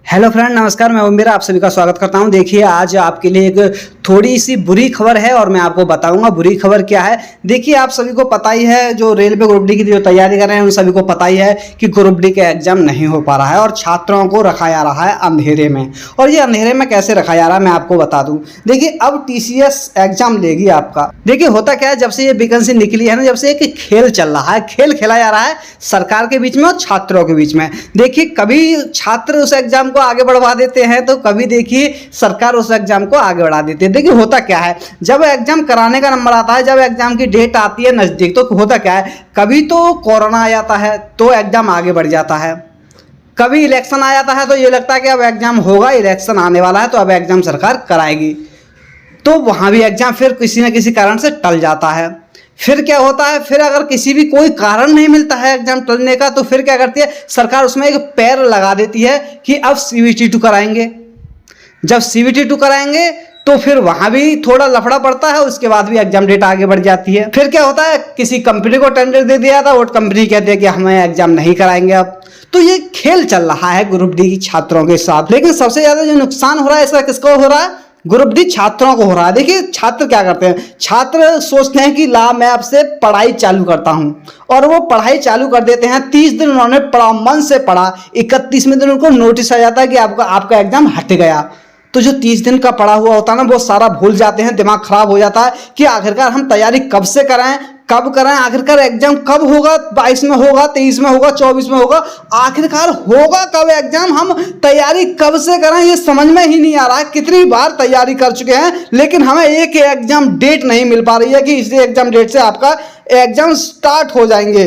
Hello friend, नमस्कार। मैं मेरा आप सभी का स्वागत करता हूं। देखिए, आज आपके लिए एक थोड़ी सी बुरी खबर है और मैं आपको बताऊंगा बुरी खबर क्या है। देखिए, आप सभी को पता ही है, जो रेलवे ग्रुप डी की जो तैयारी कर रहे हैं उन सभी को पता ही है कि ग्रुप डी का एग्जाम नहीं हो पा रहा है और छात्रों को रखा जा रहा है अंधेरे में। और ये अंधेरे में कैसे रखा जा रहा है मैं आपको बता दूं। देखिए, अब टीसीएस एग्जाम लेगी आपका। देखिए, होता क्या है, जब से ये वैकेंसी निकली है ना, जब से एक खेल चल रहा है, खेल खेला जा रहा है सरकार के बीच में और छात्रों के बीच में। देखिए, कभी छात्र उस एग्जाम को आगे बढ़वा देते हैं तो कभी देखिए सरकार उस एग्जाम को आगे बढ़ा देती है। देखिए, होता क्या है, जब एग्जाम कराने का नंबर आता है, जब एग्जाम की डेट आती है नजदीक, तो होता क्या है, कभी तो कोरोना आ जाता है तो एग्जाम आगे बढ़ जाता है, कभी इलेक्शन आ जाता है तो ये लगता है कि अब एग्जाम होगा, इलेक्शन आने वाला है तो अब एग्जाम सरकार कराएगी, तो वहां भी एग्जाम फिर किसी न किसी कारण से टल जाता है। फिर क्या होता है, फिर अगर किसी भी कोई कारण नहीं मिलता है एग्जाम टलने का, तो फिर क्या करती है सरकार, उसमें एक पैर लगा देती है कि अब CBT2 कराएंगे। जब CBT2 कराएंगे तो फिर वहां भी थोड़ा लफड़ा पड़ता है, उसके बाद भी एग्जाम डेट आगे बढ़ जाती है। फिर क्या होता है, किसी कंपनी को टेंडर दे दिया था, वो कंपनी कहती है कि हमें एग्जाम नहीं कराएंगे अब। तो ये खेल चल रहा है ग्रुप डी की छात्रों के साथ। लेकिन सबसे ज्यादा जो नुकसान हो रहा है इसका किसको हो रहा है, ग्रुप डी छात्रों को हो रहा है। देखिए, छात्र क्या करते हैं, छात्र सोचते हैं कि ला मैं आपसे पढ़ाई चालू करता हूं, और वो पढ़ाई चालू कर देते हैं। 30 दिन उन्होंने पढ़ा, मन से पढ़ा, 31वें दिन उनको नोटिस आ जाता है कि आपका एग्जाम हट गया। तो जो 30 दिन का पढ़ा हुआ होता है ना, वो सारा भूल जाते हैं, दिमाग खराब हो जाता है कि आखिरकार हम तैयारी कब से कराएं, कब कराएं, आखिरकार एग्जाम कब होगा, 22 में होगा, 23 में होगा, 24 में होगा, आखिरकार होगा कब एग्जाम, हम तैयारी कब से करें, ये समझ में ही नहीं आ रहा है। कितनी बार तैयारी कर चुके हैं लेकिन हमें एक एग्जाम डेट नहीं मिल पा रही है कि इस एग्जाम डेट से आपका एग्जाम स्टार्ट हो जाएंगे।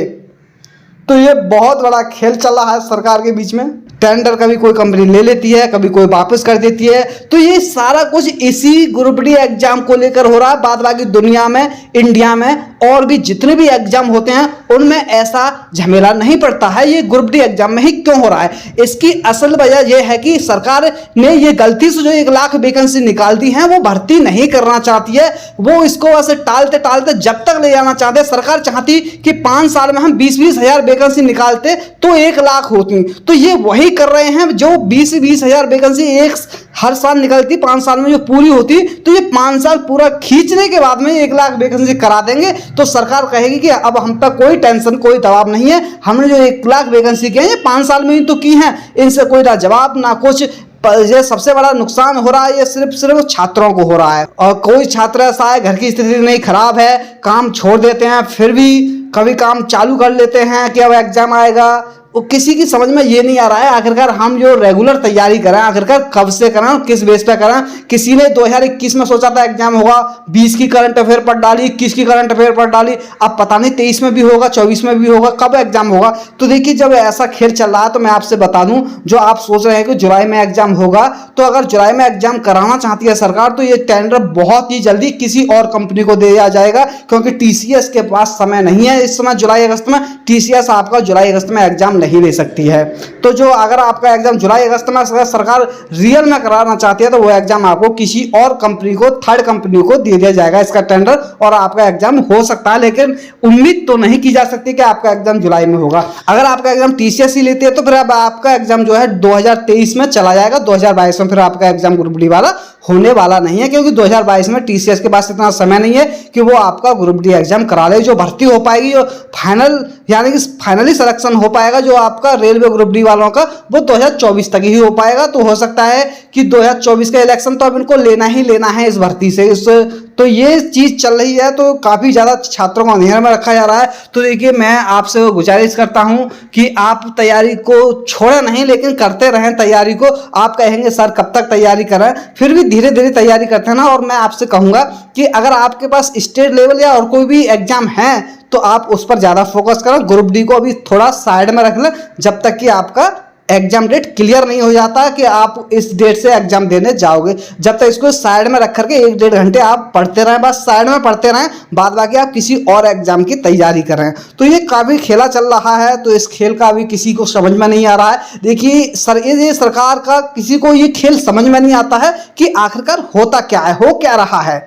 तो ये बहुत बड़ा खेल चल रहा है सरकार के बीच में। टेंडर कभी कोई कंपनी ले लेती है, कभी कोई वापस कर देती है। तो ये सारा कुछ इसी ग्रुप डी एग्जाम को लेकर हो रहा है। बाद बाकी दुनिया में, इंडिया में और भी जितने भी एग्जाम होते हैं उनमें ऐसा झमेला नहीं पड़ता है, ये ग्रुप डी एग्जाम में ही क्यों हो रहा है। इसकी असल वजह यह है कि सरकार ने ये गलती से जो 1 लाख वैकेंसी निकाल दी है वो भर्ती नहीं करना चाहती है। वो इसको ऐसे टालते टालते जब तक ले जाना चाहते हैं। सरकार चाहती कि 5 साल में हम 20-20 हजार वैकेंसी निकालते तो 1 लाख होती। तो ये वही कर रहे हैं, जो 20-20 हजार वैकेंसी हर साल निकलती, 5 साल में जो पूरी होती, तो ये 5 साल पूरा खींचने के बाद में 1 लाख वैकेंसी करा देंगे। तो सरकार कहेगी कि अब हम पर कोई टेंशन, कोई दबाव नहीं है, हमने जो 1 लाख वैकेंसी की है ये 5 साल में ही तो की है, इनसे कोई ना जवाब ना कुछ। ये सबसे बड़ा नुकसान हो रहा है, ये सिर्फ छात्रों को हो रहा है। और कोई छात्र ऐसा है, घर की स्थिति नहीं खराब है, काम छोड़ देते हैं, फिर भी कभी काम चालू कर लेते हैं कि अब एग्जाम आएगा। वो किसी की समझ में ये नहीं आ रहा है आखिरकार हम जो रेगुलर तैयारी करें, आखिरकार कब से करें, किस बेस पे करें। किसी ने 2021 में सोचा था एग्जाम होगा, 20 की करंट अफेयर पढ़ डाली, 21 की करंट अफेयर पढ़ डाली, अब पता नहीं 23 में भी होगा, 24 में भी होगा, कब एग्जाम होगा। तो देखिए, जब ऐसा खेल चल रहा है तो मैं आपसे बता दूं, जो आप सोच रहे हैं कि जुलाई में एग्जाम होगा, तो अगर जुलाई में एग्जाम कराना चाहती है सरकार तो ये टेंडर बहुत ही जल्दी किसी और कंपनी को दे दिया जाएगा, क्योंकि टीसीएस के पास समय नहीं है इस समय। जुलाई अगस्त में टीसीएस आपका जुलाई अगस्त में एग्जाम नहीं ले सकती है। तो जो अगर आपका एग्जाम जुलाई अगस्त में सरकार रियल में कराना चाहती है तो वो एग्जाम आपको किसी और कंपनी को, थर्ड कंपनी को दे दिया जाएगा इसका टेंडर, और आपका एग्जाम हो सकता है। लेकिन उम्मीद तो नहीं की जा सकती कि आपका एग्जाम जुलाई में होगा। अगर आपका एग्जाम टीसीएस ही लेती है तो फिर अब आपका एग्जाम जो है 2023 में चला जाएगा, 2022 में फिर आपका एग्जाम ग्रुप डी वाला होने वाला नहीं है, क्योंकि 2022 में टीसीएस के पास इतना समय नहीं है कि वो आपका ग्रुप डी एग्जाम करा ले। जो भर्ती हो पाएगी, जो फाइनल यानी कि फाइनली सिलेक्शन हो पाएगा जो आपका रेलवे ग्रुप डी वालों का, वो 2024 तक ही हो पाएगा। तो हो सकता है कि 2024 का इलेक्शन तो अब इनको लेना ही लेना है इस भर्ती से। तो ये चीज चल रही है, तो काफी ज्यादा छात्रों को अंधेरे में रखा जा रहा है। तो देखिए, मैं आपसे गुजारिश करता हूं कि आप तैयारी को छोड़े नहीं, लेकिन करते रहें तैयारी को। आप कहेंगे सर कब तक तैयारी करें, फिर भी धीरे धीरे तैयारी करते हैं ना। और मैं आपसे कहूंगा कि अगर आपके पास स्टेट लेवल या और कोई भी एग्जाम है तो आप उस पर ज्यादा फोकस करें। ग्रुप डी को अभी थोड़ा साइड में रख लें जब तक कि आपका एग्जाम डेट क्लियर नहीं हो जाता कि आप इस डेट से एग्जाम देने जाओगे। जब तक इसको साइड में रख करके 1-1.5 घंटे आप पढ़ते रहें, बस साइड में पढ़ते रहें, बाद बाकी आप किसी और एग्जाम की तैयारी करें। तो ये काफी खेला चल रहा है, तो इस खेल का अभी किसी को समझ में नहीं आ रहा है। देखिए, ये सरकार का किसी को ये खेल समझ में नहीं आता है कि आखिरकार होता क्या है, हो क्या रहा है।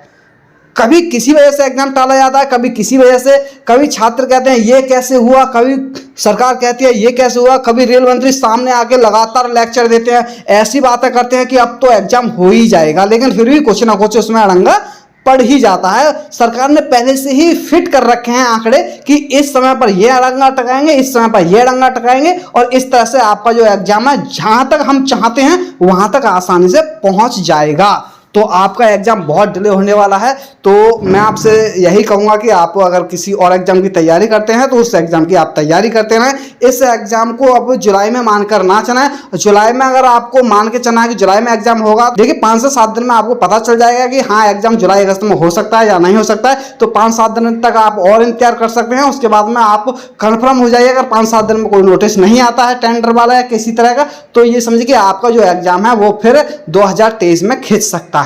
कभी किसी वजह से एग्जाम टाला जाता है, कभी किसी वजह से, कभी छात्र कहते हैं ये कैसे हुआ, कभी सरकार कहती है ये कैसे हुआ, कभी रेल मंत्री सामने आके लगातार लेक्चर देते हैं, ऐसी बातें करते हैं कि अब तो एग्जाम हो ही जाएगा, लेकिन फिर भी कुछ ना कुछ उसमें अड़ंगा पड़ ही जाता है। सरकार ने पहले से ही फिट कर रखे हैं आंकड़े कि इस समय पर ये अड़ंगा टकाएंगे, इस समय पर ये अड़ंगा टकाएंगे, और इस तरह से आपका जो एग्जाम है जहां तक हम चाहते हैं वहां तक आसानी से पहुंच जाएगा। तो आपका एग्जाम बहुत डिले होने वाला है। तो मैं आपसे यही कहूँगा कि आप अगर किसी और एग्जाम की तैयारी करते हैं तो उस एग्जाम की आप तैयारी करते रहें। इस एग्जाम को अब जुलाई में मानकर ना चलाएं। जुलाई में अगर आपको मान के चलना है कि जुलाई में एग्जाम होगा, देखिए 5 से 7 दिन में आपको पता चल जाएगा कि हाँ एग्जाम जुलाई अगस्त में हो सकता है या नहीं हो सकता है। तो 5-7 दिन तक आप और इंतजार कर सकते हैं। उसके बाद में आप कंफर्म हो जाइए। अगर 5-7 दिन में कोई नोटिस नहीं आता है टेंडर वाला या किसी तरह का, तो ये समझिए कि आपका जो एग्जाम है वो फिर 2023 में खिंच सकता है।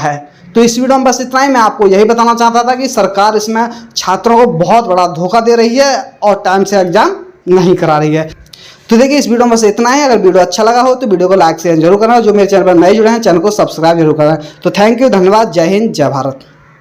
तो इस वीडियो में बस इतना ही। मैं आपको यही बताना चाहता था कि सरकार इसमें छात्रों को बहुत बड़ा धोखा दे रही है और टाइम से एग्जाम नहीं करा रही है। तो देखिए इस वीडियो में बस इतना ही। अगर वीडियो अच्छा लगा हो तो वीडियो को लाइक शेयर जरूर करना। जो मेरे चैनल पर नए जुड़े हैं चैनल को सब्सक्राइब जरूर करना। तो थैंक यू, धन्यवाद, जय हिंद, जय भारत।